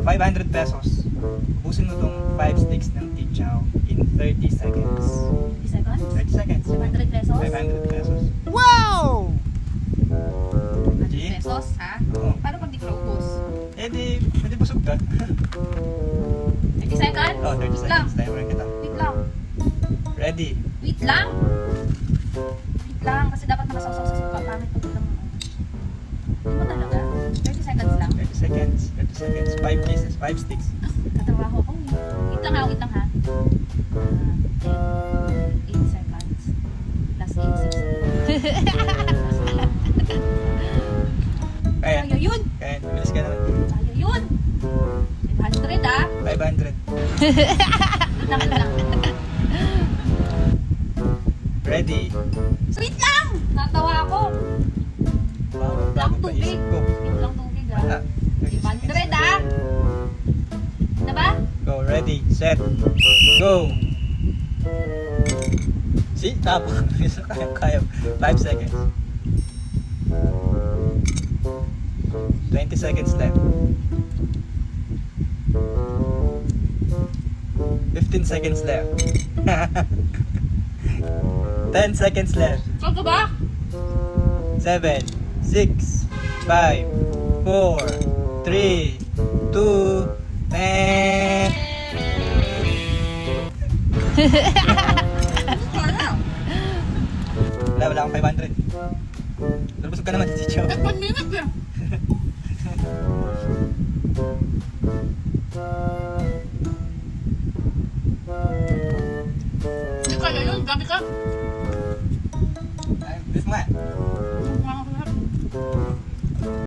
For 500 pesos, ubusin mo tong 5 sticks ng Tichow in 30 seconds. 30 seconds? 30 seconds. 500 pesos? 500 pesos. Wow! 500 G? pesos, ha? Oo. Paano pag di ko naubos? Eh di busog ka. 30 seconds? Oh, 30 Wait lang. seconds. Timer kita. Wait lang. Ready? Wait lang. Wait lang. Kasi dapat nakasawsaw sa suka. Pangit pag lang. Hindi mo talaga. 30 seconds lang. 30 seconds. 30 seconds. 5 pieces. 5 sticks. Katrabaho ko. Wait lang ha. Wait lang ha. 8 seconds. Plus 8, 6. Kaya. Kaya yun. Kaya. Bilis ka naman. Kaya yun. 500 ha. 500. Wait lang, wait lang. Ready? Wait lang! Natawa ako. Bago pa tubig. isip ko. Wait lang tubig ha. Wala. 500 ha. Na ba? Go. Ready. Set. Go. See? Tapos. Kaya. 5 seconds. 20 seconds left. 15 seconds left. 10 seconds left. Saan ka ba? 7, 6, 5, 4, 3, 2, 10. Wala akong 500. Pero busog ka naman, si Chow. 1 minute eh.